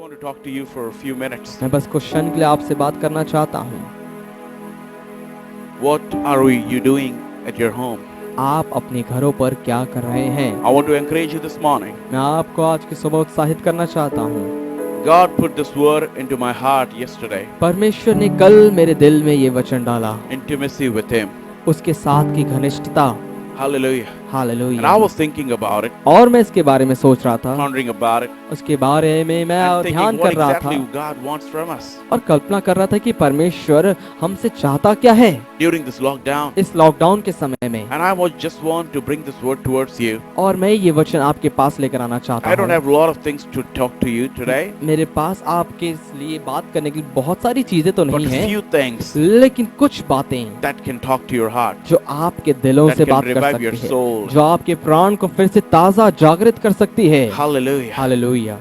want to talk to you for a few minutes. मैं बस कुछ क्षण के लिए आपसे बात करना चाहता हूँ। What are you doing at your home? आप अपने घरों पर क्या कर रहे हैं? I want to encourage you this morning. मैं आपको आज की सुबह उत्साहित करना चाहता हूँ। God put this word into my heart yesterday. परमेश्वर ने कल मेरे दिल में ये वचन डाला, Intimacy with Him. उसके साथ की घनिष्ठता। Hallelujah. And I hallelujah. was thinking about it, और मैं इसके बारे में सोच रहा था, pondering about it, उसके बारे में मैं and ध्यान thinking what कर रहा exactly था God wants from us. और कल्पना कर रहा था कि परमेश्वर हमसे चाहता क्या है During this lockdown. इस लॉकडाउन के समय में। And I was just want to bring this word towards you. और मैं ये वचन आपके पास लेकर आना चाहता I don't हूँ। have a lot of things to talk to you today, मेरे पास आपके लिए बात करने की बहुत सारी चीजें तो but नहीं हैं, few things लेकिन कुछ बातें that can talk to your heart, जो आपके दिलों that से can बात कर revive your सकती है, soul. जो आपके प्राण को फिर से ताजा जागृत कर सकती है। Hallelujah. Hallelujah.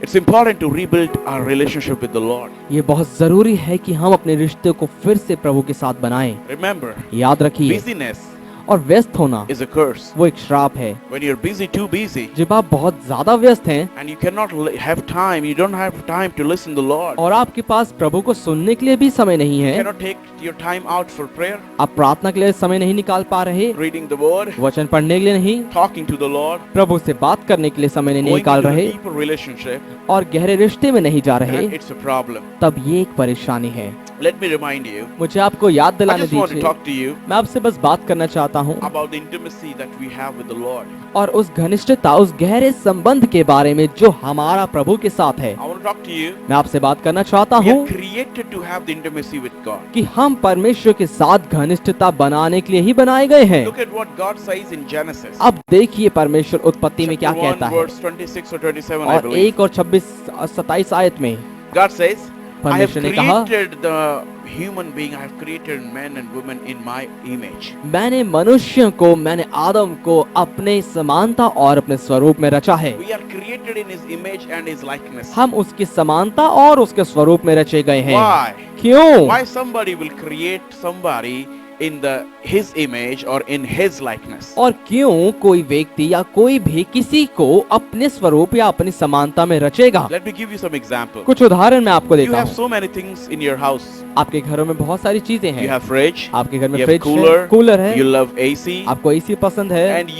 It's important to rebuild our relationship with the Lord. ये बहुत जरूरी है कि हम अपने रिश्ते को फिर से प्रभु के साथ बनाएं। Remember, याद रखिए, busyness और व्यस्त होना is a curse. वो एक श्राप है। When you're busy, too busy, जब आप बहुत ज्यादा व्यस्त हैं and you cannot have time, you don't have time to listen to the Lord. और आपके पास प्रभु को सुनने के लिए भी समय नहीं You है, cannot take your time out for prayer, आप प्रार्थना के लिए समय नहीं निकाल पा रहे, reading the Word, वचन पढ़ने के लिए नहीं, talking to the Lord, प्रभु से बात करने के लिए समय नहीं going निकाल into a रहे deeper relationship, और गहरे रिश्ते में नहीं जा रहे, then it's a problem. तब ये एक परेशानी है। Let me remind you, मुझे आपको याद I दिलाने just want to दीजिए, talk to you मैं आपसे बस बात करना चाहता हूँ about the intimacy that we have with the Lord. और उस घनिष्ठता, उस गहरे संबंध के बारे में जो हमारा प्रभु के साथ है। I want to talk to you. मैं आपसे बात करना चाहता We are हूँ created to have the intimacy with God. कि हम परमेश्वर के साथ घनिष्ठता बनाने के लिए ही बनाए गए हैं। Look at what God says in Genesis. अब देखिए परमेश्वर उत्पत्ति में क्या Chapter 1, कहता है, verse 26 or 27, I और believe. 1 और 27 आयत में God says, I have परमेश्वर ने कहा, created the human being, I have created men and women in my image. मैंने मनुष्य को, मैंने आदम को अपने समानता और अपने स्वरूप में रचा है। We are created in His image and His likeness. हम उसकी समानता और उसके स्वरूप में रचे गए हैं। Why? क्यों? Why somebody will create somebody in His image or in His likeness? और क्यों कोई व्यक्ति या कोई भी किसी को अपने स्वरूप या अपनी समानता में रचेगा? Let me give you some example. कुछ उदाहरण मैं आपको You देता have हूँ। so many things in your house. आपके घरों में बहुत सारी चीजें You हैं। have fridge, आपके घर में you have फ्रिज cooler, है, कूलर है, you love AC, आपको एसी पसंद है, and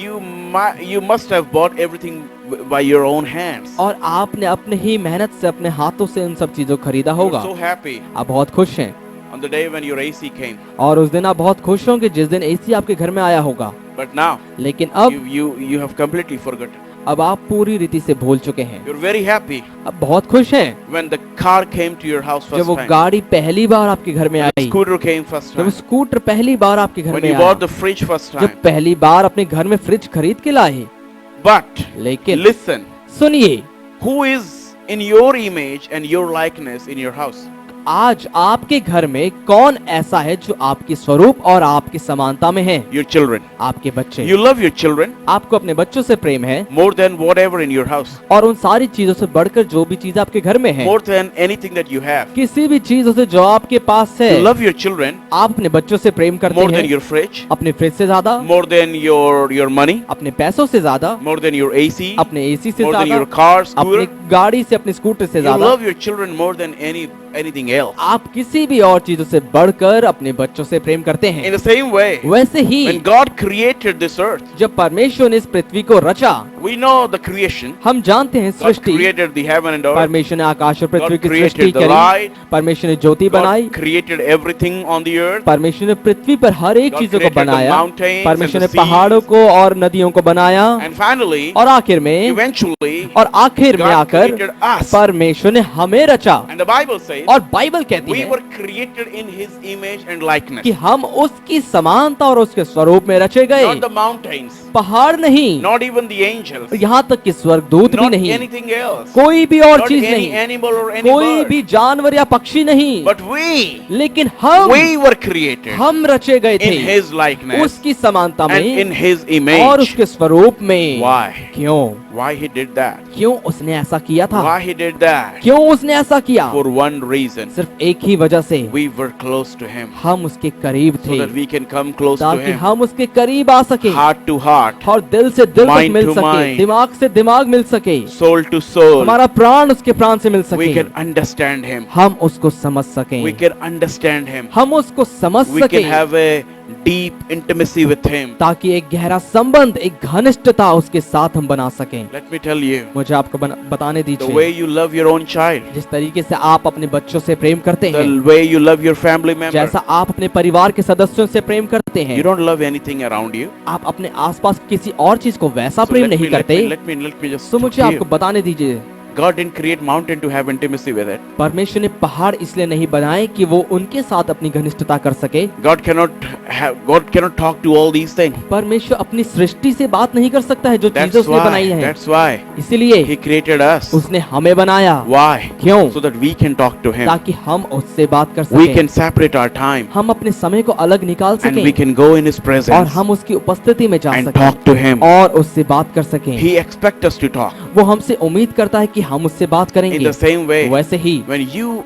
you must have bought everything by your own hands. और आपने अपने ही मेहनत से, अपने हाथों से उन सब चीजों को खरीदा You're होगा। so happy आप बहुत खुश हैं on the day when your AC came. और उस दिन आप बहुत खुश होंगे जिस दिन एसी आपके घर में आया होगा। But now लेकिन अब you have completely forgotten. अब आप पूरी रीति से भूल चुके हैं। You're very happy अब बहुत खुश हैं when the car came to your house जब first वो time. गाड़ी पहली बार आपके घर में The I, scooter came first जब वो time. स्कूटर पहली बार आपके घर When में you आया, bought the fridge first time. जब पहली बार अपने घर में फ्रिज खरीद के लाए। But लेकिन listen, सुनिए, who is in your image and your likeness in your house? आज आपके घर में कौन ऐसा है जो आपकी स्वरूप और आपकी समानता में है? Your children. आपके बच्चे। You love your children आपको अपने बच्चों से प्रेम है more than whatever in your house. और उन सारी चीजों से बढ़कर जो भी चीज आपके घर में है, More than anything that you have. किसी भी चीजों से जो आपके पास है, You love your children आप अपने बच्चों से प्रेम करते more than हैं, your fridge, अपने फ्रिज से ज्यादा, more than your money, अपने पैसों से ज्यादा, more than your AC, अपने एसी से more than ज्यादा, your car, अपनी scooter. गाड़ी से, अपने स्कूटर से You ज्यादा। love your children more than anything else. आप किसी भी और चीजों से बढ़कर अपने बच्चों से प्रेम करते In हैं। the same way, वैसे ही when God created this earth, जब परमेश्वर ने इस पृथ्वी को रचा, we know the creation. हम जानते हैं God Srishti, created the heaven and earth. परमेश्वर ने आकाश और पृथ्वी God की created सृष्टि the करी, light. परमेश्वर ने ज्योति बनाई, God created everything on the earth. परमेश्वर ने पृथ्वी पर हर एक God चीजों को created the बनाया, mountains परमेश्वर and ने the seas. पहाड़ों को और नदियों को बनाया, And finally, और आखिर में eventually, God आकर created us. परमेश्वर ने हमें रचा। And the Bible says, और बाइबल कहती we है were created in His image and likeness. कि हम उसकी समानता और उसके स्वरूप में रचे गए। Not the mountains, पहाड़ नहीं, not even the angels, यहाँ तक कि स्वर्गदूत भी not नहीं, anything else, कोई भी और not चीज any नहीं, animal or any कोई bird. भी जानवर या पक्षी नहीं, But we लेकिन were created हम रचे गए in थे His likeness उसकी समानता and in में His और image. उसके स्वरूप में। Why? क्यों? Why He did that? क्यों उसने ऐसा किया था? Why He did that? क्यों उसने ऐसा किया? For one reason. सिर्फ एक ही वजह से, We were close to Him हम उसके करीब so थे that we can come close to ताकि Him हम उसके करीब आ सके, heart to heart. heart, और दिल से दिल तक Mind मिल to सके, mind. दिमाग से दिमाग मिल सके, soul to soul. हमारा प्राण उसके प्राण से मिल We सके, can understand Him. हम उसको समझ सकें, We can understand Him. हम उसको समझ We सके, can have a deep intimacy with Him. ताकि एक गहरा संबंध, एक घनिष्ठता उसके साथ हम बना सकें। Let me tell you, मुझे आपको बताने the way दीजिए, you love your own child, जिस तरीके से आप अपने बच्चों से प्रेम करते हैं, the way you love your family member, जैसा आप अपने परिवार के सदस्यों से प्रेम करते you हैं, don't love anything around you. आप अपने आसपास किसी और चीज को वैसा So प्रेम let नहीं me, let करते। me, let me, let me just तो मुझे tell आपको you, बताने दीजिए, God didn't create mountain to have intimacy with it. परमेश्वर ने पहाड़ इसलिए नहीं बनाए कि वो उनके साथ अपनी घनिष्ठता कर सके। God cannot talk to all these things. परमेश्वर अपनी सृष्टि से बात नहीं कर सकता है जो चीजें That's उसने बनाई why, हैं। that's why इसीलिए He created us. उसने हमें बनाया। Why? क्यों? So that we can talk to Him. ताकि हम उससे बात कर We सकें, can separate our time हम अपने समय को अलग निकाल and we सकें can go in His और presence हम उसकी उपस्थिति में जा and सकें talk to Him. और उससे बात कर सकें। He expects us to talk. वो हमसे उम्मीद करता है कि हम उससे बात In करेंगे। the same way, वैसे ही when you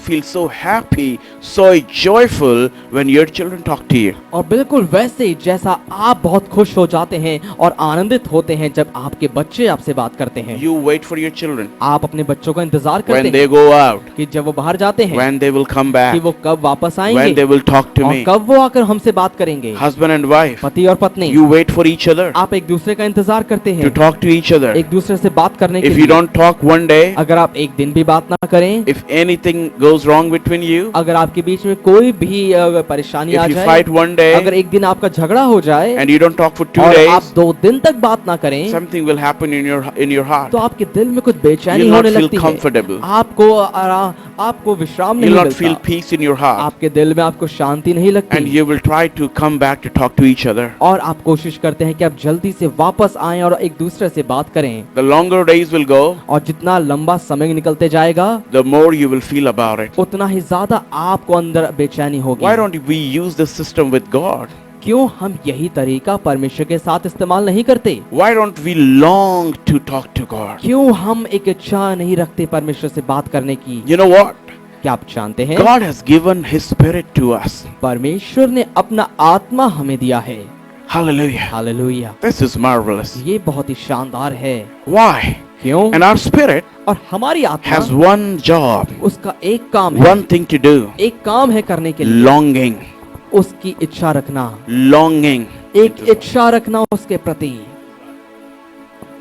feel so happy, so joyful when your children talk to you. और बिल्कुल वैसे ही जैसा आप बहुत खुश हो जाते हैं और आनंदित होते हैं जब आपके बच्चे आपसे बात करते हैं। You wait for your children आप अपने बच्चों का इंतजार करते when हैं they go out, कि जब वो बाहर जाते हैं when they will come कि back, वो कब वापस when आएंगे they will talk to और me. कब वो आकर हमसे बात करेंगे। Husband and wife, पति और पत्नी, you wait for each other आप एक दूसरे का इंतजार करते to हैं talk to each other. एक दूसरे से बात करने के If you लिए। don't talk one day, अगर आप एक दिन भी बात ना करें, if anything goes wrong between you, अगर आपके बीच में कोई भी परेशानी आ if you जाए, fight one day अगर एक दिन आपका झगड़ा हो जाए and you don't talk for 2 और आप days, 2 दिन तक बात ना करें, something will happen in your heart. तो आपके दिल में कुछ बेचैनी You'll not होने feel लगती है। comfortable. आपको विश्राम नहीं You'll not मिलता, feel peace in your heart, आपके दिल में आपको शांति नहीं and लगती you will try to come back to talk to each other. और आप कोशिश करते हैं कि आप जल्दी से वापस आएं और एक दूसरे से बात करें। The longer days will go, और जितना लंबा समय निकलते जाएगा the more you will feel about it. उतना ही ज्यादा आपको अंदर बेचैनी होगी। Why don't we use this system with God? क्यों हम यही तरीका परमेश्वर के साथ इस्तेमाल नहीं करते? Why don't we long to talk to God? क्यों हम एक इच्छा नहीं रखते परमेश्वर से बात करने की? You know what? क्या आप जानते हैं, God has given His Spirit to us. परमेश्वर ने अपना आत्मा हमें दिया है। Hallelujah. Hallelujah, This is marvelous. ये बहुत ही शानदार है। Why? क्यों? And our spirit और हमारी आत्मा, has one job, उसका एक काम है, one thing to do. एक काम है करने के लिए, Longing. उसकी इच्छा रखना, Longing. एक इच्छा रखना उसके प्रति,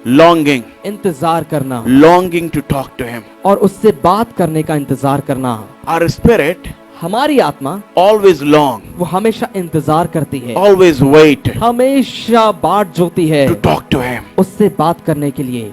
Longing. इंतजार करना Longing to talk to Him. और उससे बात करने का इंतजार करना। Our spirit हमारी आत्मा always long, वो हमेशा इंतजार करती है, always wait हमेशा बाट जोती है to talk to Him. उससे बात करने के लिए।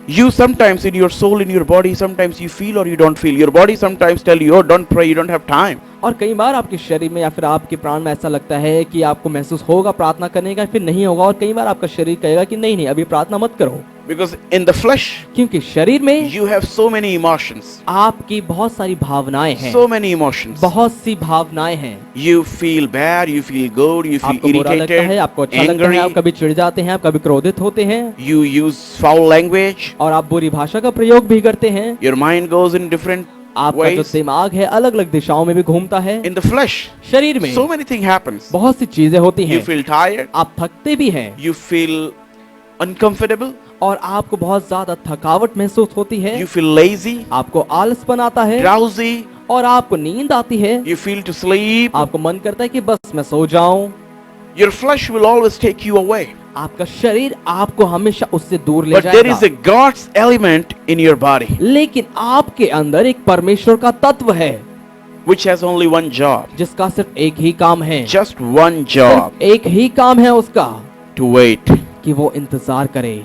You sometimes in your soul, in your body, sometimes you feel or you don't feel. Your body sometimes tell you, oh, don't pray, you don't have time. और कई बार आपके शरीर में या फिर आपके प्राण में ऐसा लगता है कि आपको महसूस होगा प्रार्थना करने का, फिर नहीं होगा। और कई बार आपका शरीर कहेगा कि नहीं नहीं अभी प्रार्थना मत करो, Because in the flesh, क्योंकि शरीर में you have so many emotions. आपकी बहुत सारी भावनाएं हैं, So many emotions. बहुत सी भावनाएं हैं। You feel bad, you feel good, you feel आपको बुरा लगता है, irritated, आपको अच्छा लगता है, आप angry. कभी चिढ़ जाते हैं, आप कभी क्रोधित होते हैं You use foul language. और आप बुरी भाषा का प्रयोग भी करते हैं। Your mind goes in different आपका जो ways. दिमाग है अलग अलग दिशाओं में भी घूमता है। In the flesh, शरीर में so many things happens. बहुत सी चीजें होती You हैं, feel tired. आप थकते भी हैं You feel uncomfortable. और आपको बहुत ज्यादा थकावट महसूस होती है, You feel lazy, आपको आलसपन आता है drowsy. और आपको नींद आती है, You feel to sleep. आपको मन करता है कि बस मैं सो जाऊं। Your flesh will always take you away. आपका शरीर आपको हमेशा उससे दूर ले But there is जाएगा, a God's element in your body, लेकिन आपके अंदर एक परमेश्वर का तत्व है which has only one job. जिसका सिर्फ एक ही काम है, Just one job. सिर्फ एक ही काम है उसका, To wait. कि वो इंतजार करे,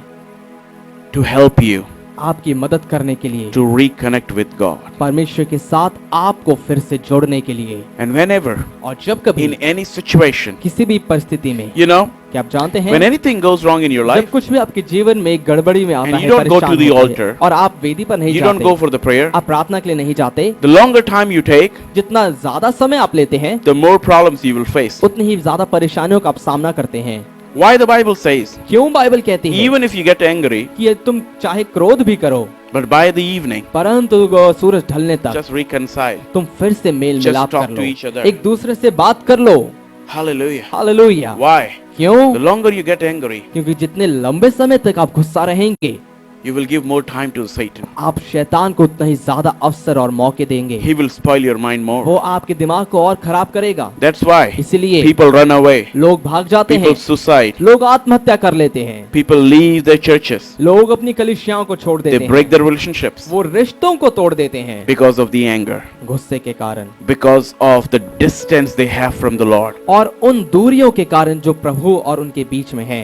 To help you. आपकी मदद करने के लिए, To reconnect with God. परमेश्वर के साथ आपको फिर से जोड़ने के लिए। And whenever, और जब कभी in any situation, किसी भी परिस्थिति में, you know, क्या आप जानते हैं, when anything goes wrong in your जब life, कुछ भी आपके जीवन में एक गड़बड़ी में आता And है, you don't go to परेशान the होते हैं, altar. और आप वेदी पर नहीं you don't go जाते, for the prayer, आप प्रार्थना के लिए नहीं जाते, the longer time you take, जितना ज्यादा समय आप लेते हैं the more problems you will face. उतनी ही ज्यादा परेशानियों का आप सामना करते हैं। Why the Bible says, क्यों बाइबल कहती है even if you get angry, कि ये तुम चाहे क्रोध भी करो, but by the evening, परंतु सूरज ढलने तक just reconcile. तुम फिर से मेल Just मिलाप talk कर to लो, each other. एक दूसरे से बात कर लो। Hallelujah. हालेलुया। Why? क्यों? the longer you get angry, क्योंकि जितने लंबे समय तक आप गुस्सा रहेंगे, you will give more time to Satan. आप शैतान को उतना ही ज्यादा अवसर और मौके देंगे। He will spoil your mind वो more. आपके दिमाग को और खराब करेगा। That's why इसलिए people run away, लोग भाग जाते हैं, people suicide, लोग आत्महत्या कर लेते हैं, people leave their churches, लोग अपनी कलीसियाओं को छोड़ they देते break हैं, their relationships वो रिश्तों को तोड़ देते हैं because of the anger, गुस्से के कारण because of the distance they have from the Lord. और उन दूरियों के कारण जो प्रभु और उनके बीच में है।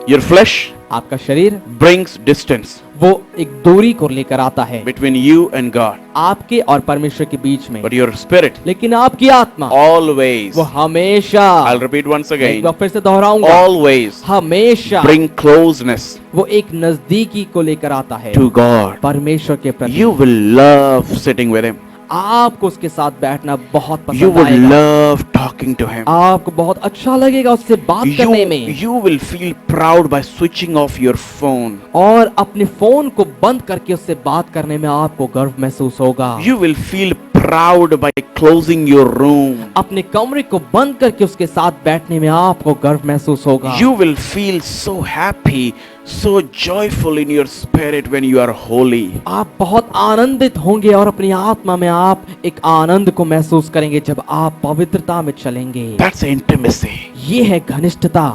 Your flesh आपका शरीर brings distance वो एक दूरी को लेकर आता है between you and God, आपके और परमेश्वर के बीच में, but your spirit लेकिन आपकी आत्मा always, वो हमेशा, I'll repeat once एक again, बार फिर से दोहराऊंगा, always हमेशा bring closeness वो एक नजदीकी को लेकर आता है to God. परमेश्वर के प्रति। You will love sitting with Him. आपको उसके साथ बैठना बहुत You पसंद will आएगा, love talking to Him. आपको बहुत अच्छा लगेगा उससे बात You, करने में, you will feel proud by switching off your phone. और अपने फोन को बंद करके उससे बात करने में आपको गर्व महसूस होगा। You will feel proud by closing your room. अपने कमरे को बंद करके उसके साथ बैठने में आपको गर्व महसूस होगा। You will feel so happy, so joyful in your spirit when you are holy. आप बहुत आनंदित होंगे और अपनी आत्मा में आप एक आनंद को महसूस करेंगे जब आप पवित्रता में चलेंगे। That's intimacy. ये है घनिष्ठता।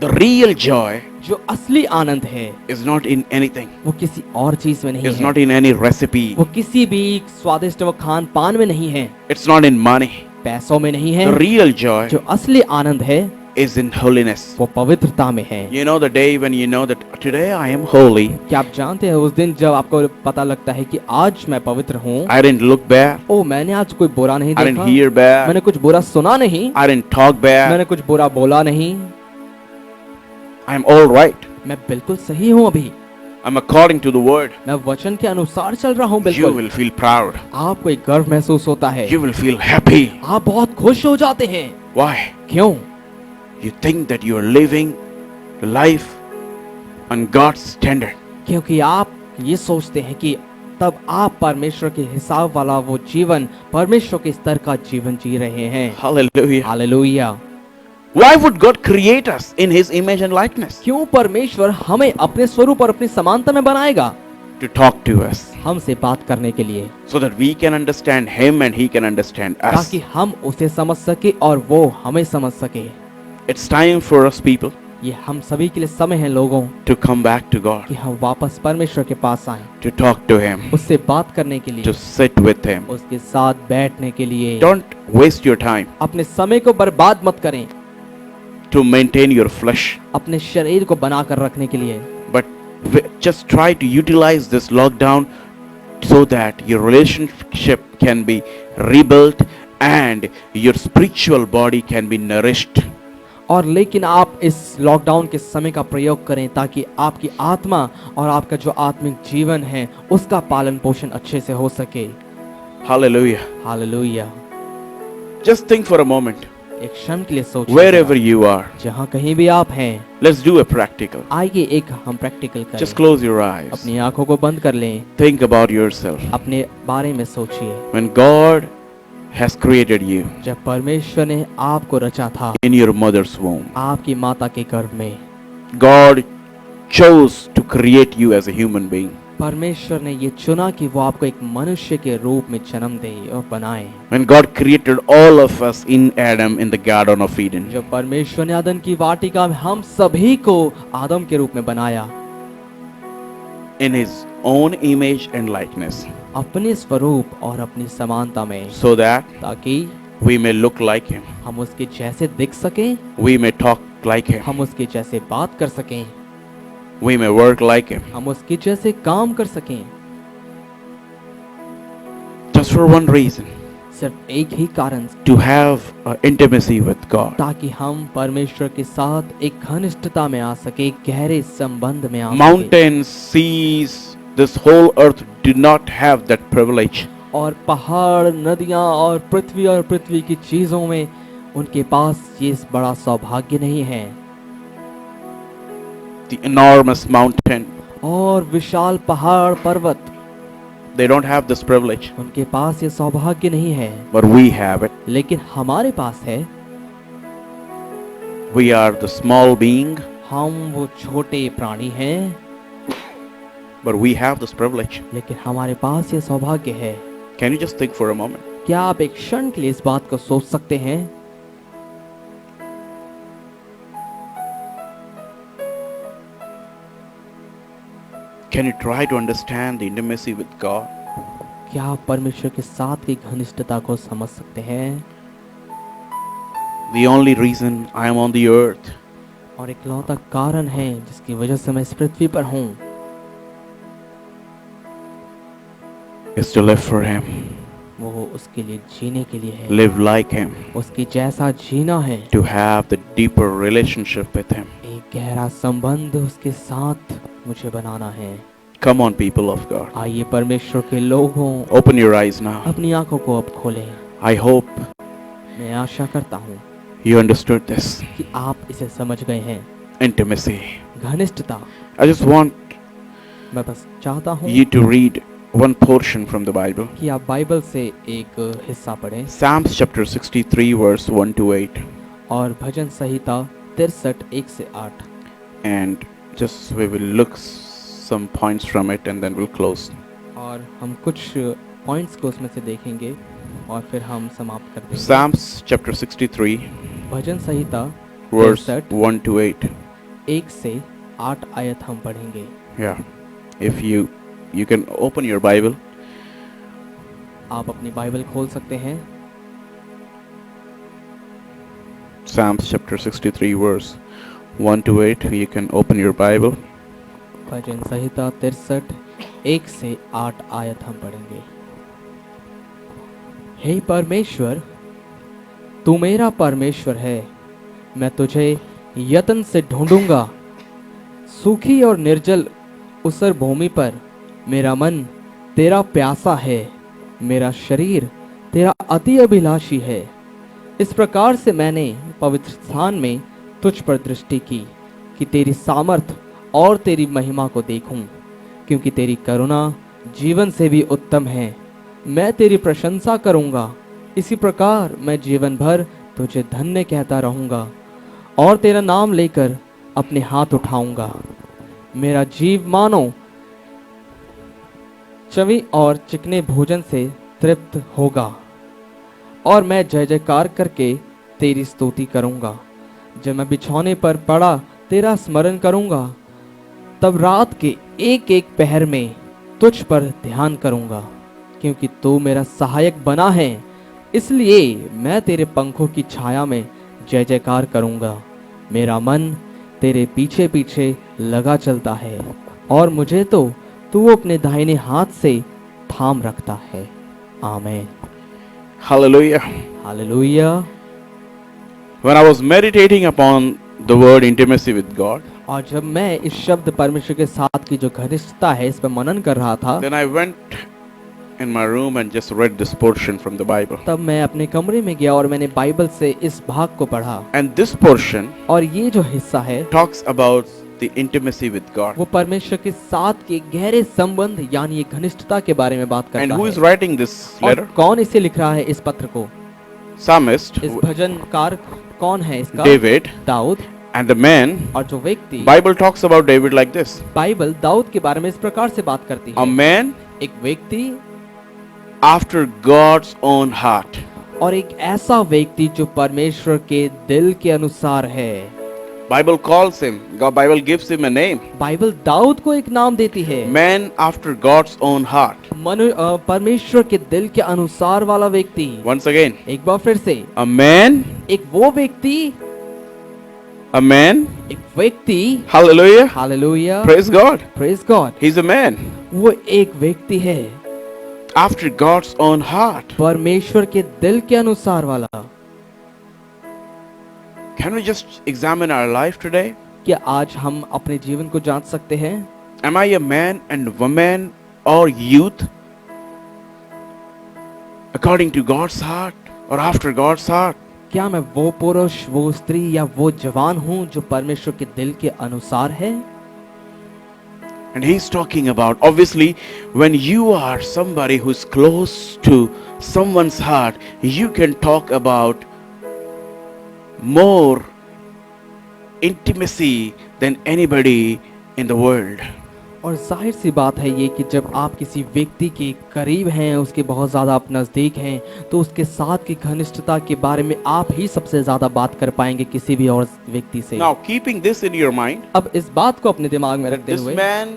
The real joy जो असली आनंद है is not in anything. वो किसी और चीज में नहीं It's है, not in any recipe. वो किसी भी स्वादिष्ट व खान पान में नहीं है, It's not in money. पैसों में नहीं है। The real joy जो असली आनंद है is in holiness. वो पवित्रता में है। You know the day when you know that today I am holy. क्या आप जानते हैं उस दिन जब आपको पता लगता है कि आज मैं पवित्र हूँ, I didn't look bad. ओ मैंने आज कोई बुरा नहीं I didn't देखा, hear bad. मैंने कुछ बुरा सुना नहीं, I didn't talk bad. मैंने कुछ बुरा बोला नहीं, I am all right. मैं बिल्कुल सही हूँ अभी, I'm according to the word. मैं वचन के अनुसार चल रहा हूँ You बिल्कुल। will feel proud. आपको एक गर्व महसूस होता है, You will feel happy. आप बहुत खुश हो जाते हैं। Why? क्यों? You think that you are living life on God's standard. क्योंकि आप ये सोचते हैं कि तब आप परमेश्वर के हिसाब वाला वो जीवन, परमेश्वर के स्तर का जीवन जी रहे हैं। Hallelujah. Hallelujah. Why would God create us in His image and likeness? क्यों परमेश्वर हमें अपने स्वरूप और अपनी समानता में बनाएगा? To talk to us. हमसे बात करने के लिए, So that we can understand Him and He can understand us. ताकि हम उसे समझ सके और वो हमें समझ सके। It's time for us people ये हम सभी के लिए समय है लोगों to come back to God. कि हम वापस परमेश्वर के पास आएं, To talk to Him. उससे बात करने के लिए, To sit with Him. उसके साथ बैठने के लिए। Don't waste your time अपने समय को बर्बाद मत करें to maintain your flesh. अपने शरीर को बनाकर रखने के लिए, But just try to utilize this lockdown so that your relationship can be rebuilt and your spiritual body can be nourished. और लेकिन आप इस लॉकडाउन के समय का प्रयोग करें ताकि आपकी आत्मा और आपका जो आत्मिक जीवन है उसका पालन पोषण अच्छे से हो सके। Hallelujah. Hallelujah. Just think for a moment, एक क्षण के लिए सोचिए, wherever you are. जहाँ कहीं भी आप हैं, Let's do a practical. आइए एक हम प्रैक्टिकल करें। Just close your eyes. अपनी आंखों को बंद कर लें, Think about yourself. अपने बारे में सोचिए। When God has created you जब परमेश्वर ने आपको रचा था in your mother's womb, आपकी माता के गर्भ में, God chose to create you as a human being. परमेश्वर ने ये चुना कि वो आपको एक मनुष्य के रूप में जन्म दे और बनाए। When God created all of us in Adam in the Garden of Eden, जब परमेश्वर ने आदम की वाटिका में हम सभी को आदम के रूप में बनाया, in His own image and likeness, अपने स्वरूप और अपनी समानता में, so that ताकि we may look like Him, हम उसके जैसे दिख सकें, we may talk like Him, हम उसके जैसे बात कर सकें, we may work like Him. हम उसके जैसे काम कर सकें। Just for one reason, सिर्फ एक ही कारण, to have intimacy with God. ताकि हम परमेश्वर के साथ एक घनिष्ठता में आ सके, गहरे संबंध में आ सके। Mountains, seas, this whole earth did not have that privilege. और पहाड़, नदियां और पृथ्वी की चीजों में उनके पास ये बड़ा सौभाग्य नहीं है। The enormous mountain, और विशाल पहाड़ पर्वत, they don't have this privilege, उनके पास ये सौभाग्य नहीं है, but we have it. लेकिन हमारे पास है। We are the small being, हम वो छोटे प्राणी हैं, but we have this privilege. लेकिन हमारे पास ये सौभाग्य है। Can you just think for a moment? क्या आप एक क्षण के लिए इस बात को सोच सकते हैं? Can you try to understand the intimacy with God? क्या आप परमेश्वर के साथ की घनिष्ठता को समझ सकते हैं? The only reason I am on the earth और इकलौता कारण है जिसकी वजह से मैं इस पृथ्वी पर हूँ, is to live for Him, वो उसके लिए जीने के लिए है, live like Him, उसकी जैसा जीना है, to have the deeper relationship with Him. एक गहरा संबंध उसके साथ मुझे बनाना है। Come on, people of God. आइए परमेश्वर के लोगों, Open your eyes now. अपनी आंखों को अब खोलें। I hope मैं आशा करता हूँ you understood this कि आप इसे समझ गए हैं। intimacy. घनिष्ठता, I just want मैं बस चाहता हूँ you to read one portion from the Bible. कि आप बाइबल से एक हिस्सा पढ़ें Psalms chapter 63 verse 1 to 8. और भजन संहिता 63 1 से 8। And just we will look some points from it and then we'll close. और हम कुछ पॉइंट्स को उसमें से देखेंगे और फिर हम समाप्त कर देंगे। Psalms chapter 63 bhajan Samhita verse 63 1 to 8. 1 से 8 आयत हम पढ़ेंगे। Yeah. If you can open your Bible. आप अपनी बाइबल खोल सकते हैं। Psalms chapter 63 verse 1 to 8. You can open your Bible. भजन संहिता 63 1 से 8 आयत हम पढ़ेंगे। हे परमेश्वर, तू मेरा परमेश्वर है, मैं तुझे यत्न से ढूंढूंगा। सूखी और निर्जल उसर भूमि पर मेरा मन तेरा प्यासा है, मेरा शरीर तेरा अति अभिलाषी है। इस प्रकार से मैंने पवित्र स्थान में तुझ पर दृष्टि की कि तेरी सामर्थ और तेरी महिमा को देखूं, क्योंकि तेरी करुणा जीवन से भी उत्तम है। मैं तेरी प्रशंसा करूंगा, इसी प्रकार मैं जीवन भर तुझे धन्य कहता रहूंगा और तेरा नाम लेकर अपने हाथ उठाऊंगा। मेरा जीव मानो चवी और चिकने भोजन से तृप्त होगा और मैं जय जयकार करके तेरी स्तुति करूंगा। जब मैं बिछौने पर पड़ा तेरा स्मरण करूंगा, तब रात के एक एक पहर में तुझ पर ध्यान करूंगा, क्योंकि तू मेरा सहायक बना है। इसलिए मैं तेरे पंखों की छाया में जय जयकार करूंगा। मेरा मन तेरे पीछे पीछे लगा चलता है और मुझे तो तू अपने दाहिने हाथ से थाम रखता है। आमीन। Hallelujah. Hallelujah. When I was meditating upon the word intimacy with God, और जब मैं इस शब्द परमेश्वर के साथ की जो घनिष्ठता है इस पर मनन कर रहा था, then I went in my room and just read this portion from the Bible. तब मैं अपने कमरे में गया और मैंने बाइबल से इस भाग को पढ़ा। And this portion और ये जो हिस्सा है talks about the intimacy with God. वो परमेश्वर के साथ के गहरे संबंध यानी ये घनिष्ठता के बारे में बात And करता who है। is writing this और letter? कौन इसे लिख रहा है इस पत्र को? Psalmist, इस भजनकार कौन है इसका? David, Dawood. and the man. और जो व्यक्ति, Bible talks about David like this. Bible Dawood के बारे में इस प्रकार से बात करती A है। man एक व्यक्ति after God's own heart. और एक ऐसा व्यक्ति जो परमेश्वर के दिल के अनुसार है। Bible calls him, God, Bible gives him a name. Bible Dawood को एक नाम देती है। Man after God's own heart. परमेश्वर के दिल के अनुसार वाला व्यक्ति। Once again, एक बार फिर से, a man, एक वो व्यक्ति, a man, एक व्यक्ति, hallelujah, hallelujah, praise God. Praise God, He's a man वो एक व्यक्ति है after God's own heart. परमेश्वर के दिल के अनुसार वाला। Can we just examine our life today? क्या आज हम अपने जीवन को जांच सकते हैं? Am I a man and woman or youth according to God's heart or after God's heart? क्या मैं वो पुरुष, वो स्त्री या वो जवान हूँ जो परमेश्वर के दिल के अनुसार है? And he's talking about, obviously, when you are somebody who's close to someone's heart, you can talk about more intimacy than anybody in the world. और जाहिर सी बात है ये कि जब आप किसी व्यक्ति के करीब हैं, उसके बहुत ज़्यादा आप नज़दीक हैं, तो उसके साथ की घनिष्ठता के बारे में आप ही सबसे ज़्यादा बात कर पाएंगे किसी भी और व्यक्ति से। Now, keeping this in your mind, अब इस बात को अपने दिमाग में रखते this हुए, man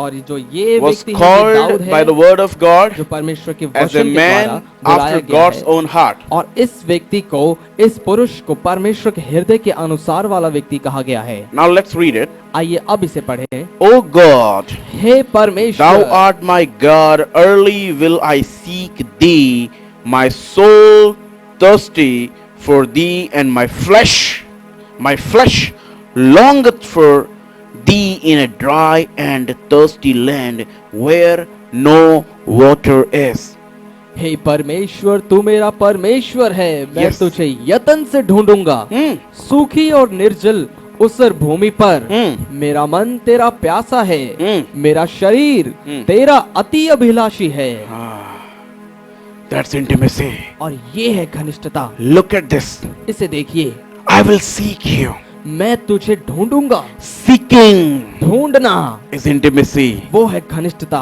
और जो ये was व्यक्ति है, ये दाऊद called है, by the word of God जो परमेश्वर के as a वचन के man द्वारा बुलाया after गया God's है, own heart. और इस व्यक्ति को, इस पुरुष को परमेश्वर के हृदय के अनुसार वाला व्यक्ति कहा गया है। Now let's read it. आइए अब इसे पढ़ें। O God, हे परमेश्वर, thou art my God, early will I seek thee, my soul thirsty for thee, and my flesh longeth for thee in a dry and thirsty land where no water is. हे परमेश्वर, तू मेरा परमेश्वर है, मैं Yes. तुझे यत्न से ढूंढूंगा, सूखी और निर्जल उसर भूमि पर। मेरा मन तेरा प्यासा है, मेरा शरीर तेरा अति अभिलाषी है। That's intimacy. और ये है घनिष्ठता। Look at this. इसे देखिए, I will seek you. मैं तुझे ढूंढूंगा। Seeking ढूंढना is intimacy. वो है घनिष्ठता।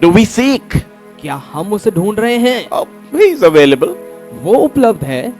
Do we seek? क्या हम उसे ढूंढ रहे हैं? Oh, he is available. वो उपलब्ध है।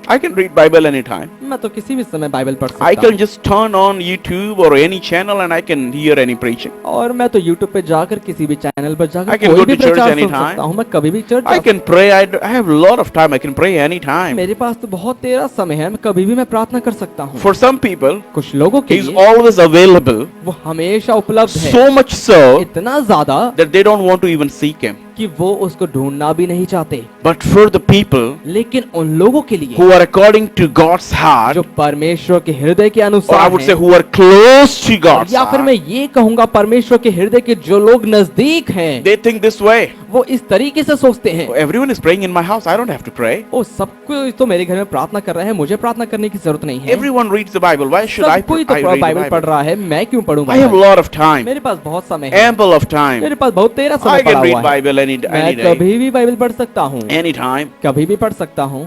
I can read Bible anytime. मैं तो किसी भी समय बाइबल पढ़ सकता I can हूँ। just turn on YouTube or any channel and I can hear any preaching. और मैं तो YouTube पे जाकर किसी भी चैनल पर I जाकर can कोई go भी to church प्रचार सुन anytime. सकता हूँ। मैं कभी भी church I can pray. I have a lot of time. I can pray anytime. मेरे पास तो बहुत तेरा समय है, मैं कभी भी मैं प्रार्थना कर सकता हूँ। For some people, कुछ लोगों के He is लिए always available, वो हमेशा उपलब्ध है, so much so इतना ज्यादा that they don't want to even seek Him. कि वो उसको ढूंढना भी नहीं चाहते। But for the people लेकिन उन लोगों के लिए who are according to God's heart, जो परमेश्वर के हृदय के or I अनुसार would हैं, say who are close to God's या फिर मैं heart, ये कहूंगा परमेश्वर के हृदय के जो लोग नजदीक हैं, they think this way. वो इस तरीके से सोचते हैं, Oh, everyone is praying in my house. I don't have to pray. ओ सब कोई तो मेरे घर में प्रार्थना कर रहा है, मुझे प्रार्थना करने की जरूरत नहीं है। Everyone reads the Bible. Why should I सब कोई तो read the बाइबल पढ़ Bible? रहा है, मैं क्यों पढ़ूंगा? I have a lot of time, मेरे पास बहुत समय है, ample of time. मेरे पास बहुत तेरा I समय पड़ा can read हुआ है। Bible any मैं day, कभी भी बाइबल पढ़ सकता हूँ, anytime. कभी भी पढ़ सकता हूँ।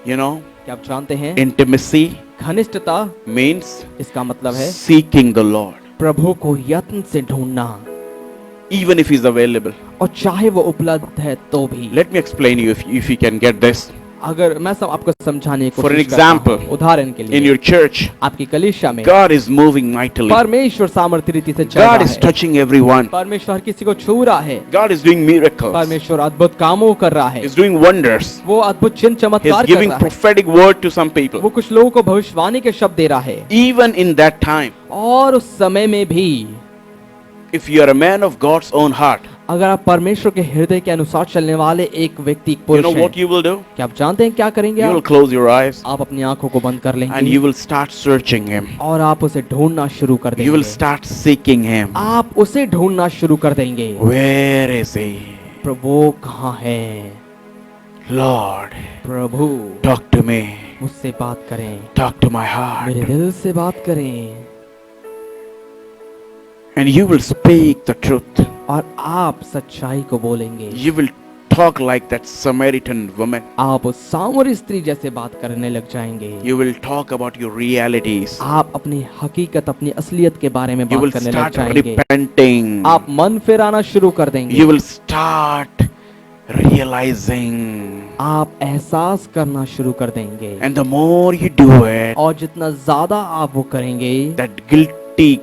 You know, क्या आप जानते हैं, intimacy घनिष्ठता means इसका मतलब है seeking the Lord, प्रभु को यत्न से ढूंढना, even if He's available. और चाहे वो उपलब्ध है तो भी। Let me explain you if you can get this. अगर मैं सब आपको समझाने की For कोशिश an करता हूँ, example, उदाहरण के In लिए your church, आपकी कलीसिया में God is moving mightily. परमेश्वर सामर्थ्य रीति से चल रहा God is है, touching everyone. परमेश्वर किसी को छू रहा है, God is doing miracles. परमेश्वर अद्भुत कामों कर रहा है, He's doing wonders. वो अद्भुत चिन्ह He's चमत्कार कर giving रहा है, prophetic word to some people. वो कुछ लोगों को भविष्यवाणी के शब्द दे रहा है। Even in that time, और उस समय में भी if you are a man of God's own heart, अगर आप परमेश्वर के हृदय के अनुसार चलने वाले एक व्यक्ति you पुरुष know हैं, what you will do? क्या आप जानते हैं क्या करेंगे? You will आप close your eyes आप अपनी आंखों को बंद कर and लेंगे you will start searching Him. और आप उसे ढूंढना शुरू कर You will देंगे। start seeking Him. आप उसे ढूंढना शुरू कर देंगे। Where is He? प्रभु कहाँ है? Lord, Prabhu talk to me. मुझसे बात करें, Talk to my heart. मेरे दिल से बात करें, And you will speak the truth. और आप सच्चाई को बोलेंगे। You will talk like that Samaritan woman. आप उस सामरी स्त्री जैसे बात करने लग जाएंगे। You will talk about your realities. आप अपनी हकीकत, अपनी असलियत के बारे में You बात will करने लग start जाएंगे। repenting. आप मन फिराना शुरू कर देंगे। You will start realizing. आप एहसास करना शुरू कर देंगे। And the more you do it, और जितना ज्यादा आप वो करेंगे, that guilty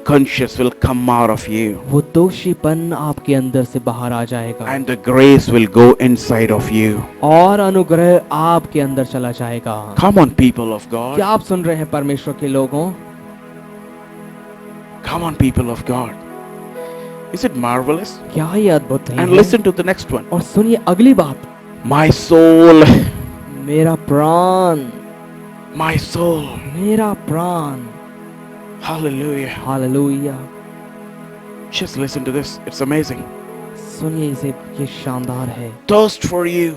conscience will come out of you. वो दोषीपन आपके अंदर से बाहर आ जाएगा And the grace will go inside of you. और अनुग्रह आपके अंदर चला जाएगा। Come on, people of God. क्या आप सुन रहे हैं परमेश्वर के लोगों? Come on, people of God. Is it marvelous? क्या ये अद्भुत नहीं And है? listen to the next one. और सुनिए अगली बात, My soul, मेरा प्राण, my soul. मेरा प्राण, Hallelujah. Hallelujah. Just listen to this. It's amazing. सुनिए इसे, ये शानदार है। Thirst for you.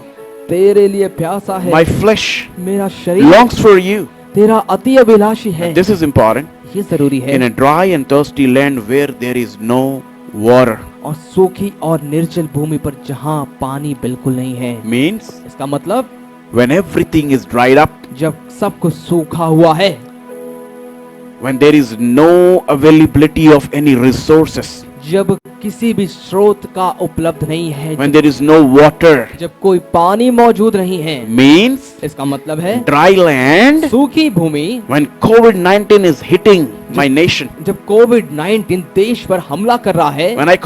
तेरे लिए प्यासा है My flesh मेरा शरीर, longs for you. तेरा अति अभिलाषी है। This is important. ये जरूरी है। In a dry and thirsty land where there is no water. और सूखी और निर्जल भूमि पर जहाँ पानी बिल्कुल नहीं है। Means इसका मतलब when everything is dried up, जब सब कुछ सूखा हुआ है, when there is no availability of any resources, जब किसी भी स्रोत का उपलब्ध नहीं है, when there is no water, जब कोई पानी मौजूद नहीं है, means इसका मतलब है dry land, सूखी भूमि। when COVID-19 is hitting my nation, जब कोविड-19 देश पर हमला कर रहा है when I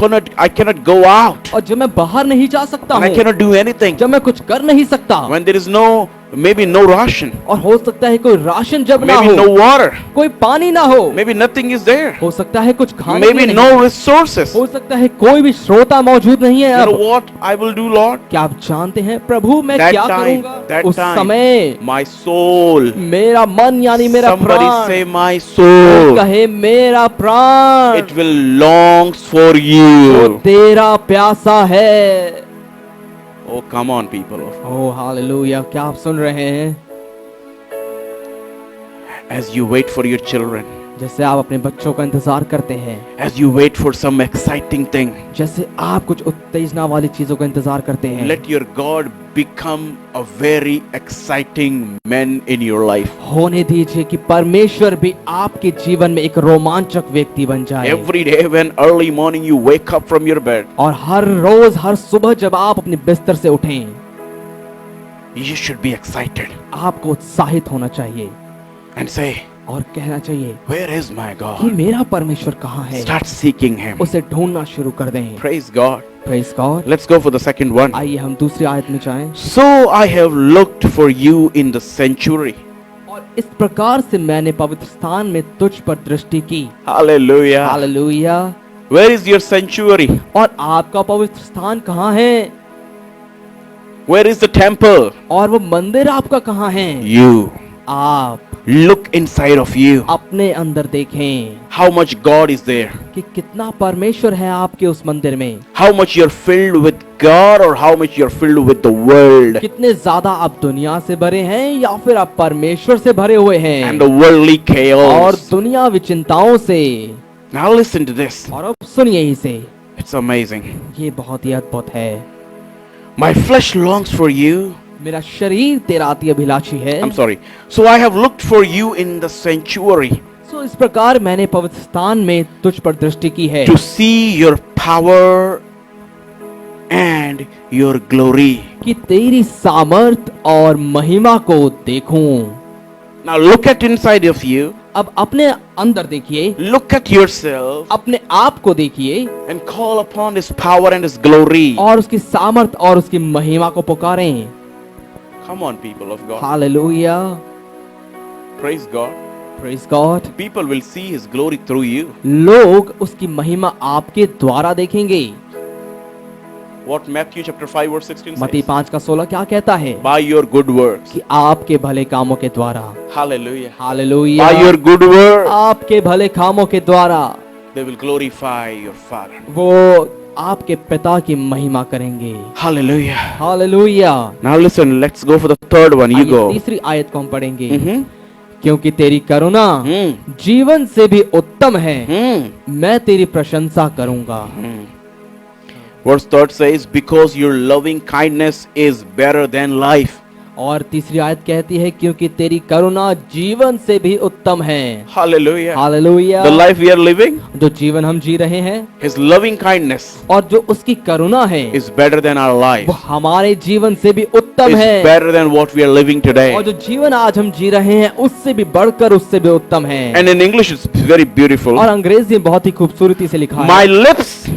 cannot go out, और जब मैं बाहर नहीं जा सकता when I हूँ, cannot do anything, जब मैं कुछ कर नहीं सकता, when there is maybe no ration, और हो सकता है कोई राशन जब ना maybe हो, no water, कोई पानी ना हो, maybe nothing is there, हो सकता है कुछ खाने के maybe लिए no नहीं, resources. हो सकता है कोई भी श्रोता मौजूद नहीं है। You know अब what I will do, Lord? क्या आप जानते हैं प्रभु मैं That क्या time, करूंगा? that उस time, समय my soul, मेरा मन यानी मेरा somebody प्राण, say my soul, कहे मेरा प्राण, it will longs for वो you. तेरा प्यासा है। Oh, come on, people. Oh hallelujah, क्या आप सुन रहे हैं? As you wait for your children, जैसे आप अपने बच्चों का इंतजार करते हैं, as you wait for some exciting thing, जैसे आप कुछ उत्तेजना वाली चीजों का इंतजार करते हैं, let your God become a very exciting man in your life. होने दीजिए कि परमेश्वर भी आपके जीवन में एक रोमांचक व्यक्ति बन जाए। Every day when early morning you wake up from your bed, और हर रोज हर सुबह जब आप अपने बिस्तर से उठें, you should be excited आपको उत्साहित होना चाहिए and say, और कहना चाहिए where is my कि God? मेरा परमेश्वर कहाँ है। Start seeking him. उसे ढूंढना शुरू कर दें। Praise God. Praise God. Let's go for the second one. आइए हम दूसरी आयत में जाएं। So I have looked for you in the sanctuary. और इस प्रकार से मैंने पवित्र स्थान में तुझ पर दृष्टि की। Hallelujah. Hallelujah. Where is your sanctuary? और आपका पवित्र स्थान कहाँ है? Where is the temple? और वो मंदिर आपका कहाँ है? You. आप Look inside of you. अपने अंदर देखें How much God is there? कि कितना परमेश्वर है आपके उस मंदिर में। How much you're filled with God or how much you're filled with the world कितने ज्यादा आप दुनिया से भरे हैं या फिर आप परमेश्वर से भरे हुए हैं and the worldly और chaos. दुनिया विचिंताओं से। Now listen to this. और अब सुनिए इसे, It's amazing. ये बहुत ही अद्भुत है। My flesh longs for you. मेरा शरीर तेरा अति अभिलाषी है। I'm sorry. So I have looked for you in the sanctuary सो इस प्रकार मैंने पवित्र स्थान में तुझ पर दृष्टि की है to see your power and your glory. कि तेरी सामर्थ और महिमा को देखूं। Now look at inside of you. अब अपने अंदर देखिए, Look at yourself अपने आप को देखिए and call upon His power and His glory. और उसकी सामर्थ और उसकी महिमा को पुकारें। Come on, people of God. Hallelujah. Praise God. Praise God. People will see His glory through you. लोग उसकी महिमा आपके द्वारा देखेंगे। What Matthew chapter 5 verse 16 मत्ती says? 5:16 क्या कहता है? By your good works. कि आपके भले कामों के द्वारा। Hallelujah. Hallelujah. By your good works, आपके भले कामों के द्वारा they will glorify your Father. वो आपके पिता की महिमा करेंगे। Hallelujah. Hallelujah. Now listen, let's go for the third one. You आइए go. तीसरी आयत को हम पढ़ेंगे। Mm-hmm. क्योंकि तेरी करुणा Hmm. जीवन से भी उत्तम है, Hmm. मैं तेरी प्रशंसा करूंगा। Verse 3 says, because your loving kindness is better than life. और तीसरी आयत कहती है क्योंकि तेरी करुणा जीवन से भी उत्तम है। Hallelujah. Hallelujah. The life we are living, जो जीवन हम जी रहे हैं His loving kindness और जो उसकी करुणा है is better than our life. वो हमारे जीवन से भी उत्तम Is है। better than what we are living today. और जो जीवन आज हम जी रहे हैं उससे भी बढ़कर उससे भी उत्तम है। And in English it's very beautiful. और अंग्रेजी में बहुत ही खूबसूरती से लिखा My है lips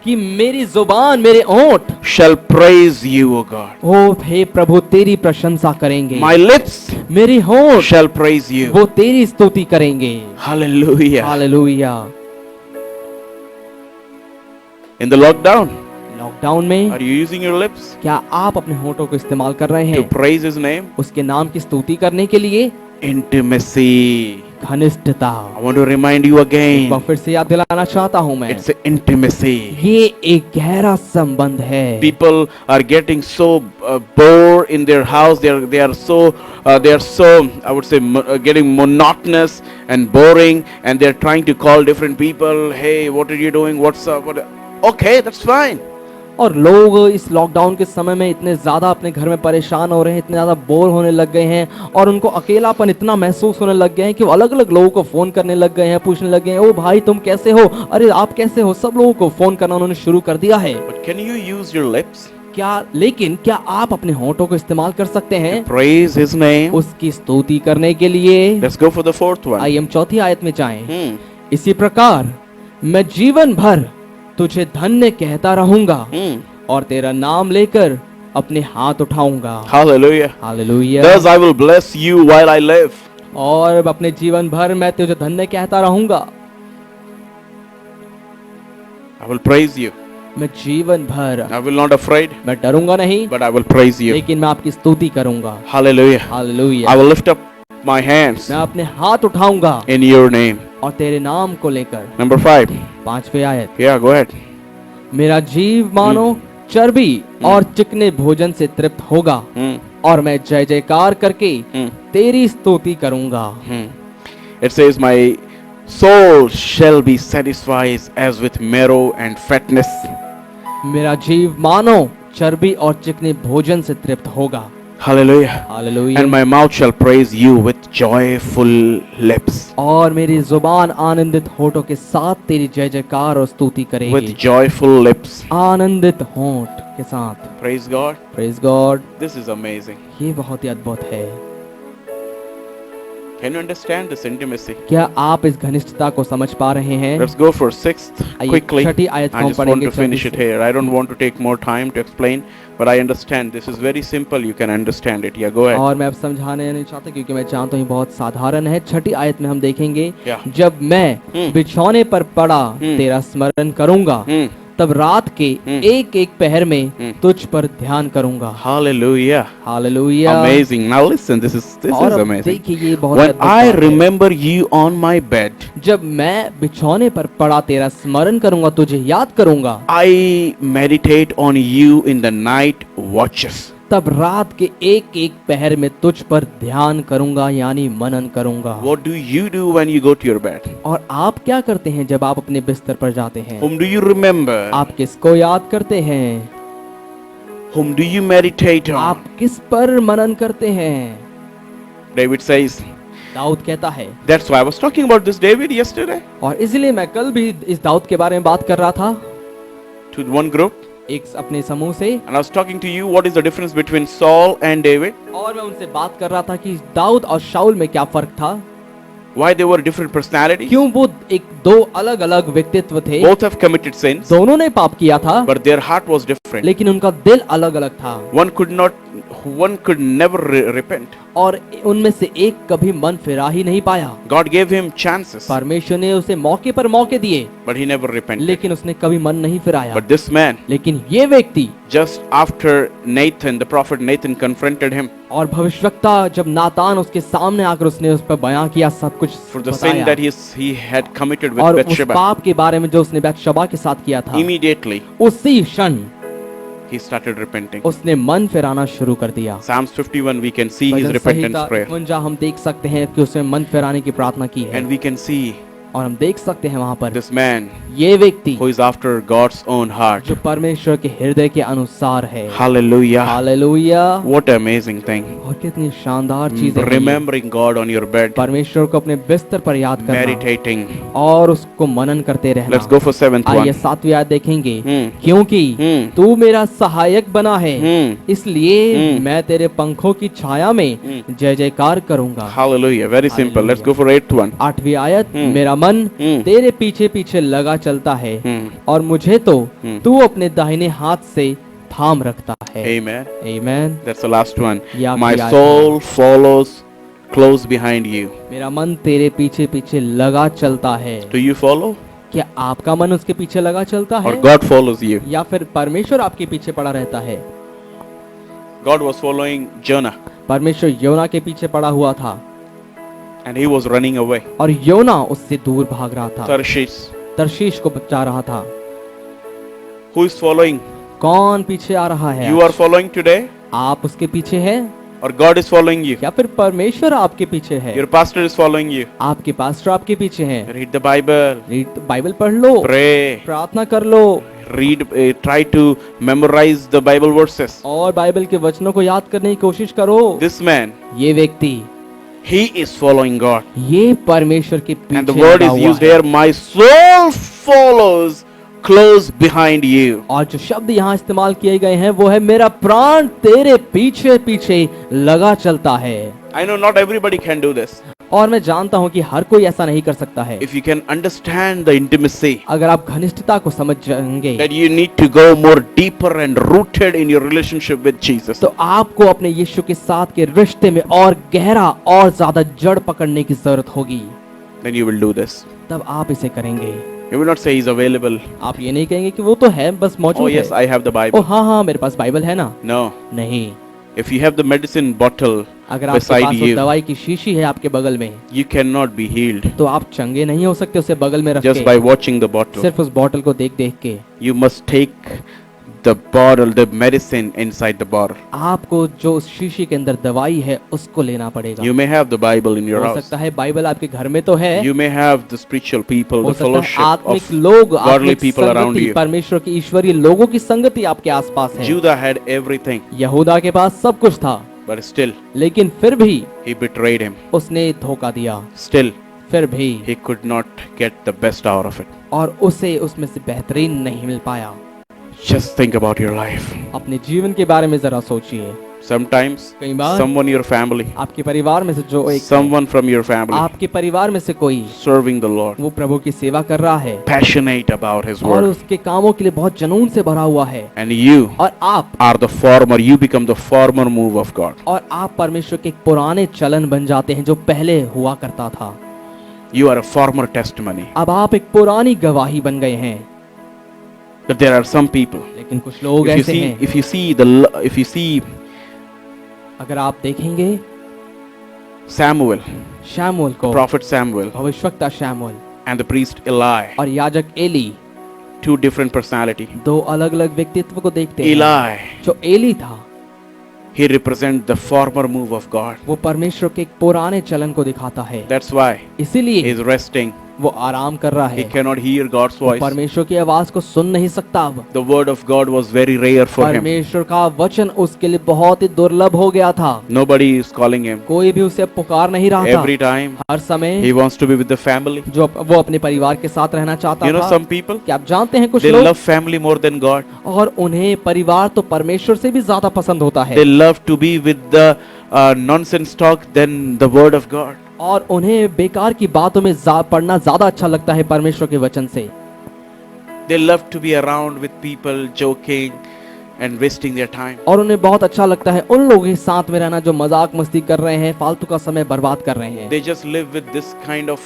कि मेरी जुबान मेरे होंठ shall praise you, O God. ओ हे प्रभु तेरी प्रशंसा करेंगे। My lips मेरी होंठ shall praise you. वो तेरी स्तुति करेंगे। Hallelujah. Hallelujah. In the lockdown, lockdown में are you using your lips क्या आप अपने होठों को इस्तेमाल कर रहे to हैं praise His name? उसके नाम की स्तुति करने के लिए? Intimacy. घनिष्ठता। I want to remind you एक बार again. फिर से याद दिलाना चाहता हूँ मैं, It's intimacy. ये एक गहरा संबंध है। People are getting so bored in their house. They are so I would say getting monotonous and boring, and they're trying to call different people. Hey, what are you doing? What's up? Okay, that's fine. और लोग इस lockdown के समय में इतने ज़्यादा अपने घर में परेशान हो रहे हैं, इतने ज़्यादा बोर होने लग गए हैं और उनको अकेलापन इतना महसूस होने लग गए हैं कि वो अलग अलग लोगों को फ़ोन करने लग गए हैं, पूछने लग गए हैं, ओ भाई तुम कैसे हो, अरे आप कैसे हो, सब लोगों को फ़ोन करना उन्होंने शुरू कर दिया है। But can you use your lips? लेकिन क्या आप अपने होंठों को इस्तेमाल कर सकते हैं Praise His name. उसकी स्तुति करने के लिए? Let's go for the fourth one. आइए हम चौथी आयत में जाएं। Hmm. इसी प्रकार मैं जीवन भर तुझे धन्य कहता रहूंगा Hmm. और तेरा नाम लेकर अपने हाथ उठाऊंगा। Hallelujah. Hallelujah. Thus I will bless you while I live. और अपने जीवन भर मैं तुझे धन्य कहता रहूंगा। I will praise you. मैं जीवन भर I will not afraid, मैं डरूंगा नहीं, but I will praise you. लेकिन मैं आपकी स्तुति करूंगा। Hallelujah. I hallelujah. will lift up my hands मैं अपने हाथ उठाऊंगा in your name. और तेरे नाम को लेकर। Number 5. पांचवी आयत। Yeah, go ahead. मेरा जीव मानो चर्बी और चिकने भोजन से तृप्त होगा Hmm. और मैं जय जयकार करके Hmm. तेरी स्तुति करूंगा। Hmm. It says, my soul shall be satisfied as with marrow and fatness. मेरा जीव मानो चर्बी और चिकने भोजन से तृप्त होगा। Hallelujah. Hallelujah. And my mouth shall praise you with joyful lips. और मेरी जुबान आनंदित होठों के साथ तेरी जय जयकार और स्तुति With करेगी। joyful lips. आनंदित होठ के साथ। Praise God. Praise God. This is amazing. ये बहुत ही अद्भुत है। Can you understand this intimacy? क्या आप इस घनिष्ठता को समझ पा रहे हैं? Let's go for 6th आइए, quickly. छठी आयत को I हम just want पढ़ेंगे to finish जल्दी it से। here. I don't want to take more time to explain, but I understand. This is very simple. You can understand it. Yeah, go ahead. और मैं अब समझाने नहीं चाहता क्योंकि मैं जानता हूँ ये बहुत साधारण है। छठी आयत में हम देखेंगे, Yeah. जब मैं बिछौने पर पड़ा तेरा स्मरण करूंगा Hmm. तब रात के एक एक पहर में तुझ पर ध्यान करूंगा। Hallelujah. Hallelujah. Amazing. Now listen. This और is अब amazing. देखिए ये बहुत When अद्भुत I बात है। remember you on my bed, जब मैं बिछौने पर पड़ा तेरा स्मरण करूंगा, तुझे याद करूंगा, I meditate on you in the night watches. तब रात के एक एक पहर में तुझ पर ध्यान करूंगा यानी मनन करूंगा। What do you do when you go to your bed? और आप क्या करते हैं जब आप अपने बिस्तर पर जाते हैं? Whom do you remember? आप किसको याद करते हैं? Whom do you meditate on? आप किस पर मनन करते हैं? David says, दाऊद कहता है, that's why I was talking about this David yesterday और इसलिए मैं कल भी इस दाऊद के बारे में बात कर रहा था to one group. एक अपने समूह से, And I was talking to you what is the difference between Saul and David, और मैं उनसे बात कर रहा था कि दाऊद और शाऊल में क्या फर्क था, why they were different personalities. क्यों वो एक दो अलग अलग व्यक्तित्व थे। Both have committed sins, दोनों ने पाप किया था but their heart was different. लेकिन उनका दिल अलग अलग था One could never repent. और उनमें से एक कभी मन फिरा ही नहीं पाया। God gave him chances, परमेश्वर ने उसे मौके पर मौके दिए but he never repented. लेकिन उसने कभी मन नहीं फिराया। But this man, लेकिन ये व्यक्ति, just after Nathan, the prophet Nathan confronted him और भविष्यवक्ता जब नातान उसके सामने आकर उसने उस पर बयां किया, सब कुछ for the sin बताया, that he had committed with और उस Bathsheba, पाप के बारे में जो उसने बैतशबा के साथ किया था, immediately उसी क्षण he started repenting. उसने मन फिराना शुरू कर दिया। Psalms 51, we can see his bhajan repentance Samhita prayer. 51 हम देख सकते हैं कि उसने मन फिराने की प्रार्थना की है, And we can see और हम देख सकते हैं वहां पर this man ये व्यक्ति who is after God's own heart. जो परमेश्वर के हृदय के अनुसार है। Hallelujah. Hallelujah. What an amazing thing. और कितनी शानदार चीज है ये। Remembering God on your bed, परमेश्वर को अपने बिस्तर पर याद करना meditating. और उसको मनन करते रहना। Let's go for 7th आइए one. 7वीं आयत देखेंगे, क्योंकि तू मेरा सहायक बना है, इसलिए हम्म। मैं तेरे पंखों की छाया में जय जयकार करूंगा। Hallelujah. Very simple. Let's go for 8th one. 8वीं आयत, मेरा मन तेरे पीछे पीछे लगा चलता है और मुझे तो तू अपने दाहिने हाथ से थाम रखता है। Amen. आमीन। That's the last one. ये आखिरी My आयत soul follows close behind you. मेरा मन तेरे पीछे पीछे लगा चलता है। Do you follow? क्या आपका मन उसके पीछे लगा चलता Or है God follows you? या फिर परमेश्वर आपके पीछे पड़ा रहता है? God was following Jonah परमेश्वर योना के पीछे पड़ा हुआ था and he was running away. और योना उससे दूर भाग रहा था, Tarshish. तर्शीश को बचा रहा था। Who is following? कौन पीछे आ रहा है? You are following today? आप उसके पीछे हैं Or God is following you? या फिर परमेश्वर आपके पीछे है? Your pastor is following you. आपके पास्टर आपके पीछे हैं। Read the Bible. बाइबल पढ़ लो, Pray. प्रार्थना कर लो, read, try to memorize the Bible verses. और बाइबल के वचनों को याद करने की कोशिश करो। This man, ये व्यक्ति, he is following God. ये परमेश्वर के And the पीछे word लगा is हुआ used है। here, my soul follows close behind you. और जो शब्द यहाँ इस्तेमाल किए गए हैं वो है मेरा प्राण तेरे पीछे पीछे लगा चलता है। I know not everybody can do this. और मैं जानता हूँ कि हर कोई ऐसा नहीं कर सकता है। If you can understand the intimacy, अगर आप घनिष्ठता को समझ जाएंगे that you need to go more deeper and rooted in your relationship with Jesus. तो आपको अपने यीशु के साथ के रिश्ते में और गहरा और ज्यादा जड़ पकड़ने की जरूरत होगी। Then you will do this. तब आप इसे करेंगे। You will not say he's available. आप ये नहीं कहेंगे कि वो तो है, बस Oh मौजूद yes, है। I have the O Bible. हाँ हाँ मेरे पास बाइबल है ना। No. नहीं, If you have the medicine bottle अगर आपके beside पास वो you, दवाई की शीशी है आपके बगल में, you cannot be healed तो आप चंगे नहीं हो सकते उसे बगल में रख just के, by watching the bottle. सिर्फ उस बॉटल को देख देख के। You must take the bottle, the medicine inside the bottle. आपको जो उस शीशी के अंदर दवाई है उसको लेना पड़ेगा। You may have the Bible in your हो house. सकता है बाइबल आपके घर में तो है, You may have the spiritual people, हो the सकता है fellowship आत्मिक of लोग, godly आत्मिक people around संगति, you. परमेश्वर की ईश्वरीय लोगों की संगति आपके आसपास है। Judah had everything, यहूदा के पास सब कुछ था, but still लेकिन फिर भी he betrayed him. उसने धोखा दिया। Still फिर भी he could not get the best out of it. और उसे उसमें से बेहतरीन नहीं मिल पाया। Just think about your life. अपने जीवन के बारे में जरा सोचिए। Sometimes कई बार someone in your family, आपके परिवार में से जो एक someone from your family आपके परिवार में से कोई serving the Lord, वो प्रभु की सेवा कर रहा है passionate about his और word, उसके कामों के लिए बहुत जुनून से भरा हुआ है, and you और आप are the former, you become the former move of God. और आप परमेश्वर के एक पुराने चलन बन जाते हैं जो पहले हुआ करता था। You are a former testimony. अब आप एक पुरानी गवाही बन गए हैं। But there are some people. लेकिन कुछ लोग If you ऐसे see, हैं, if you see अगर आप देखेंगे Samuel, शमूएल को, prophet Samuel, भविष्यवक्ता शमूएल and the priest Eli, और याजक एली, two different personality. दो अलग अलग व्यक्तित्व को देखते हैं। Eli, जो एली था he represents the former move of God. वो परमेश्वर के एक पुराने चलन को दिखाता है, That's why इसीलिए he is resting. वो आराम कर रहा He है। cannot hear God's वो voice. परमेश्वर की आवाज को सुन नहीं सकता। अब The word of God was very rare for him. परमेश्वर का वचन उसके लिए बहुत ही दुर्लभ हो गया था। Nobody is calling him. कोई भी उसे पुकार नहीं रहा Every था। time हर समय he wants to be with the family. जो वो अपने परिवार के साथ रहना चाहता You know था। some people, क्या आप जानते हैं कुछ they लोग, love family more than God. और उन्हें परिवार तो परमेश्वर से भी ज्यादा पसंद होता है, They love to be with the nonsense talk than the word of God. और उन्हें बेकार की बातों में पढ़ना ज्यादा अच्छा लगता है परमेश्वर के वचन से। They love to be around with people joking and wasting their time. और उन्हें बहुत अच्छा लगता है उन लोगों के साथ में रहना जो मजाक मस्ती कर रहे हैं, फालतू का समय बर्बाद कर रहे हैं। They just live with this kind of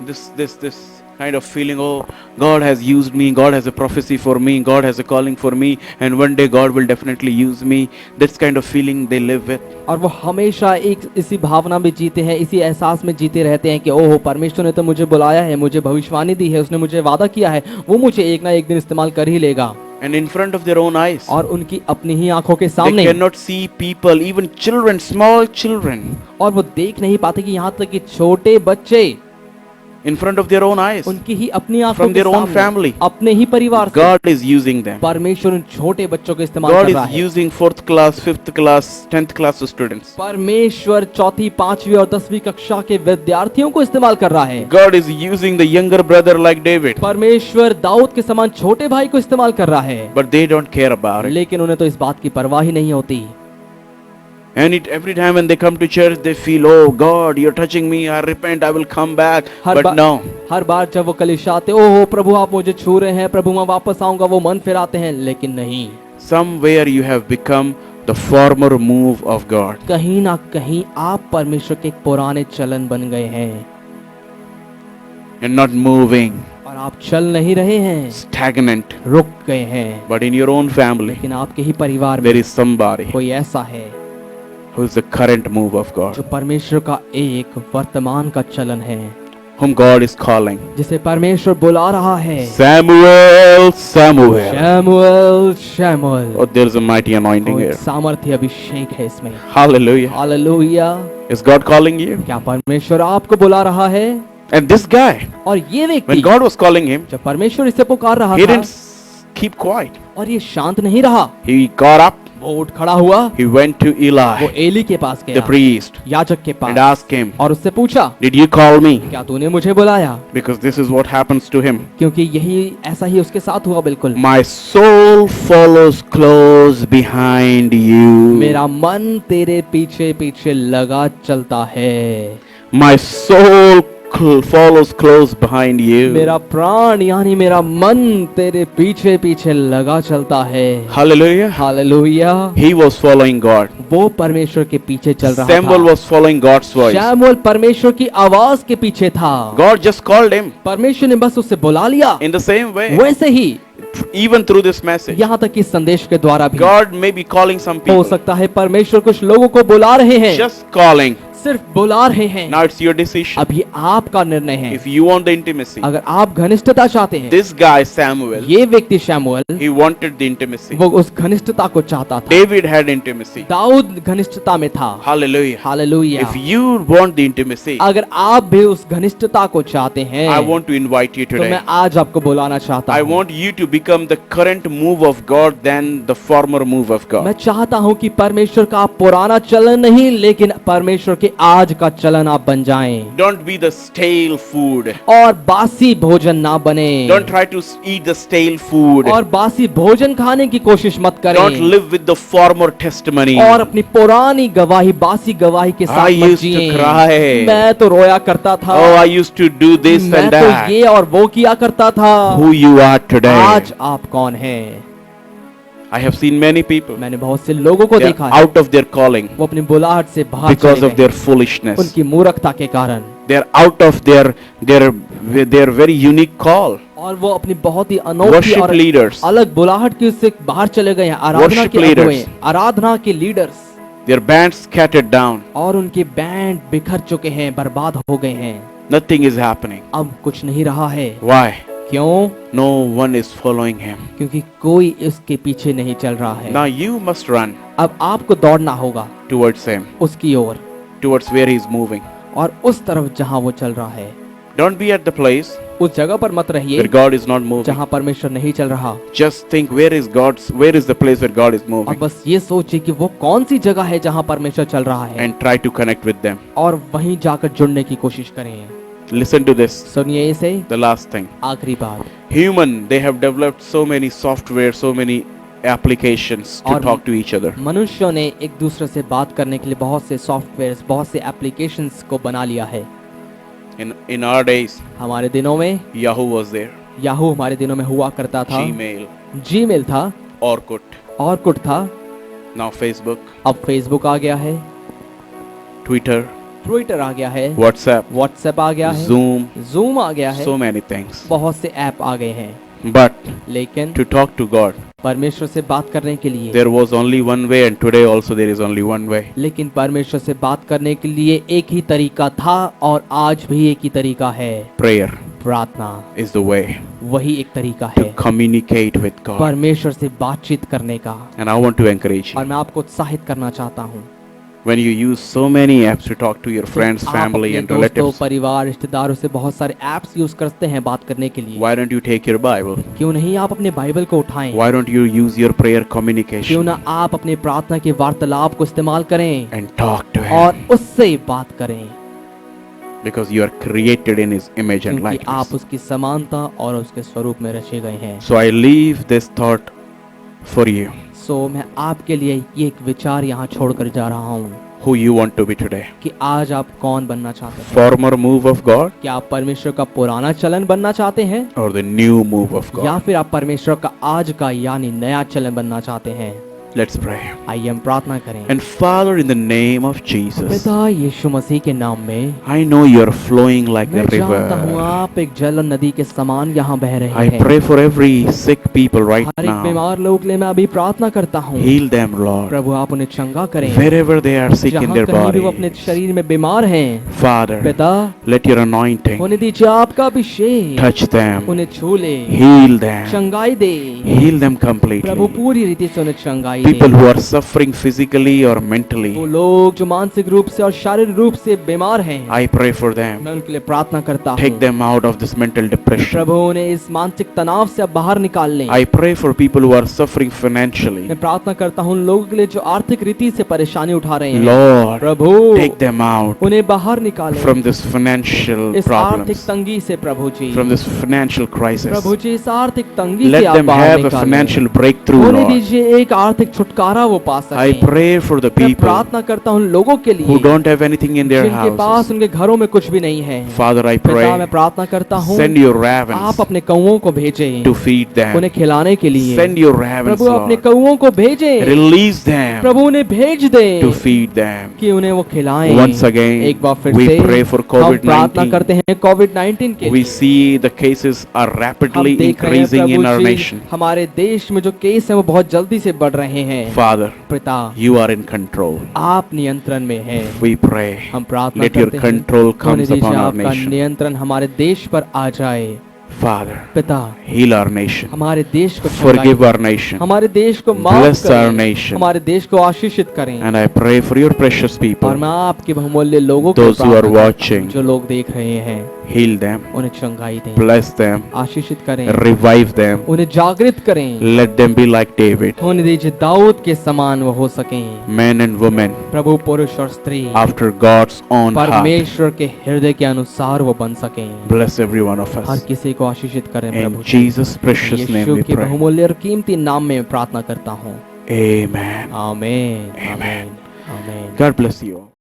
this kind of feeling. Oh, God has used me. God has a prophecy for me. God has a calling for me, and one day God will definitely use me. That's kind of feeling they live with. और वो हमेशा एक इसी भावना में जीते हैं, इसी एहसास में जीते रहते हैं कि ओहो परमेश्वर ने तो मुझे बुलाया है, मुझे भविष्यवाणी दी है, उसने मुझे वादा किया है, वो मुझे एक ना एक दिन इस्तेमाल कर ही लेगा। And in front of their own eyes, और उनकी अपनी ही आंखों के they सामने, cannot see people, even children, small children, और वो देख नहीं पाते कि यहाँ तक कि छोटे बच्चे in front of their own eyes, उनकी ही अपनी आंखों from के their own सामने, family. अपने ही परिवार से God is using them. परमेश्वर उन छोटे बच्चों को इस्तेमाल God कर रहा is है। using 4th class, 5th class, 10th class students. परमेश्वर चौथी, पांचवी और 10वीं कक्षा के विद्यार्थियों को इस्तेमाल कर रहा है। God is using the younger brother like David. परमेश्वर दाऊद के समान छोटे भाई को इस्तेमाल कर रहा है, But they don't care about it. लेकिन उन्हें तो इस बात की परवाह ही नहीं होती। And every time when they come to church, they feel, oh God, you're touching me. I repent. I will come back. But no, हर बार जब वो कलीसिया आते, ओहो प्रभु आप मुझे छू रहे हैं, प्रभु मैं वापस आऊंगा, वो मन फिराते हैं, लेकिन नहीं। somewhere you have become the former move of God. कहीं ना कहीं आप परमेश्वर के एक पुराने चलन बन गए हैं You're not moving, और आप चल नहीं रहे हैं, stagnant. रुक गए हैं। But in your own family, लेकिन आपके ही परिवार में there is somebody कोई ऐसा है who is the current move of जो God, परमेश्वर का एक वर्तमान का चलन है, whom God is calling. जिसे परमेश्वर बुला रहा है। Samuel, Samuel. शमूएल शमूएल, Oh, there is a mighty anointing कोई here. सामर्थ्य अभिषेक है इसमें। Hallelujah. Hallelujah. Is God calling you? क्या परमेश्वर आपको बुला रहा है? And this guy, और ये when व्यक्ति God was calling him, जब परमेश्वर इसे पुकार रहा he था didn't keep quiet. और ये शांत नहीं रहा, He got up, वो उठ खड़ा हुआ, he went to वो Eli, एली के पास the गया, priest, याजक के and पास, asked him, और उससे पूछा, did you call me? क्या तूने मुझे बुलाया? Because this is what happens to him. क्योंकि यही ऐसा ही उसके साथ हुआ बिल्कुल। My soul follows close behind you. मेरा मन तेरे पीछे पीछे लगा चलता है, My soul follows close behind you. मेरा प्राण यानी मेरा मन तेरे पीछे पीछे लगा चलता है। Hallelujah. Hallelujah. He was following God. वो परमेश्वर के पीछे चल रहा Samuel था। was following God's voice. शमूएल परमेश्वर की आवाज के पीछे था। God just called him परमेश्वर ने बस उसे बुला लिया। in the same way. वैसे ही Even through this message, यहाँ तक कि संदेश के द्वारा भी God may be calling some हो people. सकता है परमेश्वर कुछ लोगों को बुला रहे हैं, Just calling. सिर्फ बुला रहे हैं। Now it's your decision. अब ये आपका निर्णय है। If you want the intimacy, अगर आप घनिष्ठता चाहते हैं, this guy Samuel, ये व्यक्ति शमूएल he wanted the intimacy. वो उस घनिष्ठता को चाहता था। David had intimacy. दाऊद घनिष्ठता में था। Hallelujah. Hallelujah. If you want the intimacy, अगर आप भी उस घनिष्ठता को चाहते हैं, I want to invite you तो today. मैं आज आपको बुलाना चाहता I हूँ। want you to become the current move of God than the former move of मैं God. चाहता हूँ कि परमेश्वर का पुराना चलन नहीं, लेकिन परमेश्वर के आज का चलन आप बन जाएं, Don't be the stale food. और बासी भोजन ना बने। Don't try to eat the stale food. और बासी भोजन खाने की कोशिश मत Don't करें, live with the former testimony. और अपनी पुरानी गवाही, बासी गवाही के साथ I मत used to जिएं। cry. मैं तो रोया करता था, Oh, I used to do this मैं and तो that. ये और वो किया करता था। Who you are today. आज आप कौन हैं? I have seen many people. मैंने बहुत से लोगों को They देखा are है, out of their calling वो अपनी बुलाहट से बाहर because चले of गए, their foolishness. उनकी मूर्खता के कारण, They are out of their very unique call. और वो अपनी बहुत ही अनोखी Worship और leaders. अलग बुलाहट के उससे बाहर चले गए हैं। आराधना Worship के leaders. अगुवे, आराधना के leaders, Their bands scattered down. और उनके बैंड बिखर चुके हैं, बर्बाद हो गए हैं। Nothing is happening. अब कुछ नहीं रहा है। Why? क्यों? No one is following him. क्योंकि कोई इसके पीछे नहीं चल रहा है। Now you must run अब आपको दौड़ना होगा towards him, उसकी ओर, towards where he is moving. और उस तरफ जहां वो चल रहा है। Don't be at the place उस जगह पर मत रहिए where God is not moving. जहां परमेश्वर नहीं चल रहा। Just think where is the place where God is और moving, बस ये सोचिए कि वो कौन सी जगह है जहां परमेश्वर चल रहा है, and try to connect with them. और वहीं जाकर जुड़ने की कोशिश करें। Listen to this. सुनिए इसे। The last thing. आखिरी बात, Human, they have developed so many software, so many applications to और talk to each other. मनुष्यों ने एक दूसरे से बात करने के लिए बहुत से सॉफ्टवेयर्स, बहुत से एप्लीकेशंस को बना लिया है। In our days, हमारे दिनों में Yahoo was there, याहू हमारे दिनों में हुआ करता था, Gmail, जीमेल था, Orkut, ऑरकुट था, now Facebook, अब फेसबुक आ गया है, Twitter, ट्विटर आ गया है, WhatsApp, व्हाट्सएप आ गया है, Zoom, जूम आ गया है, so many things. बहुत से ऐप आ गए हैं। But लेकिन to talk to God, परमेश्वर से बात करने के लिए, there was only one way, and today also there is only one way. लेकिन परमेश्वर से बात करने के लिए एक ही तरीका था, और आज भी एक ही तरीका है। Prayer प्रार्थना is the way वही एक तरीका to है communicate with God. परमेश्वर से बातचीत करने का। And I want to encourage और you. मैं आपको उत्साहित करना चाहता हूँ, When you use so many apps to talk to your friends, आप family, अपने and दोस्तों, relatives, परिवार, रिश्तेदारों से बहुत सारे ऐप्स यूज करते हैं बात करने के लिए। why don't you take your Bible? क्यों नहीं आप अपने बाइबल को उठाएं? Why don't you use your prayer क्यों communication ना आप अपने प्रार्थना के वार्तालाप को इस्तेमाल करें and talk to और Him? उससे बात करें, Because you are created in His image and क्योंकि आप likeness. उसकी समानता और उसके स्वरूप में रचे गए हैं। So I leave this thought for you. सो मैं आपके लिए ये एक विचार यहाँ छोड़कर जा रहा हूँ Who you want to be today? कि आज आप कौन बनना चाहते हैं। Former move of God क्या आप परमेश्वर का पुराना चलन बनना चाहते हैं, or the new move of या God? फिर आप परमेश्वर का आज का यानी नया चलन बनना चाहते हैं। Let's pray. आइए हम प्रार्थना करें। And Father, in the name of Jesus, पिता यीशु मसीह के नाम में, I know you are flowing like मैं a जानता हूँ river. आप एक जल नदी के समान यहाँ बह रहे I हैं। pray for every sick people right हर एक now. बीमार लोग के लिए मैं अभी प्रार्थना करता हूँ। Heal them, Lord. प्रभु आप उन्हें चंगा करें, Wherever they are sick in जहाँ their कहीं भी वो body. अपने शरीर में बीमार हैं, Father, पिता let your anointing उन्हें दीजिए आपका अभिषेक, touch them, उन्हें छू ले, heal them, चंगाई दे heal them प्रभु, completely. पूरी रीति से उन्हें चंगाई दिखाई people दें। who are suffering physically or mentally, वो लोग जो मानसिक रूप से और शारीरिक रूप से बीमार हैं, I pray for them. मैं उनके लिए प्रार्थना करता Take हूँ। them out of this mental depression. प्रभु उन्हें इस मानसिक तनाव से अब बाहर निकाल लें। I pray for people who are suffering financially. मैं प्रार्थना करता हूँ उन लोगों के लिए जो आर्थिक रीति से परेशानी उठा रहे हैं। Lord, प्रभु take them out उन्हें बाहर निकालें from this financial इस आर्थिक problems, तंगी से प्रभु जी। from this financial crisis. प्रभु जी इस आर्थिक तंगी से Let आप them बाहर have a निकालें। financial breakthrough, होने Lord. दीजिए एक आर्थिक छुटकारा वो पा I सकें। pray for the मैं people प्रार्थना करता हूँ उन लोगों के who लिए don't have anything in their जिनके पास houses. उनके घरों में कुछ भी नहीं है। Father, I पिता मैं pray, प्रार्थना करता हूँ send your आप ravens अपने कौओं को भेजें to feed them. उन्हें खिलाने के लिए। Send your ravens, प्रभु अपने Lord. कौओं को भेजें, Release them प्रभु उन्हें भेज दें to feed them. कि उन्हें वो खिलाएं। Once again, एक बार फिर we से pray for हम प्रार्थना COVID-19. करते हैं कोविड-19 के We लिए। see the cases are हम rapidly देख रहे हैं increasing in our Prabhu ji nation. हमारे देश में जो केस हैं वो बहुत जल्दी से बढ़ रहे हैं। Father, पिता you are in control. आप नियंत्रण में हैं। We pray, हम प्रार्थना let your करते हैं control होने comes दीजिए upon our आपका nation. नियंत्रण हमारे देश पर आ जाए। Father, पिता heal our nation. हमारे देश को Forgive चंगाई our nation. हमारे देश को माफ Bless our करें, nation. हमारे देश को आशीषित करें। And I pray for your precious और people. मैं आपके बहुमूल्य लोगों को Those who are प्रार्थना करता हूं, watching. जो लोग देख रहे हैं Heal them. उन्हें चंगाई दें, Bless them. आशीषित करें, Revive them. उन्हें जागृत करें। Let them be like David. होने दीजिए दाऊद के समान वो हो सकें। Men and women प्रभु पुरुष और स्त्री after God's own heart. परमेश्वर के हृदय के अनुसार वो बन सकें। Bless every one of her us. किसी को आशीषित करें In Prabhu ji. Jesus' precious name Yeshu we के pray. बहुमूल्य और कीमती नाम में प्रार्थना करता हूँ। Amen. आमीन Amen. आमीन आमीन। God bless you all.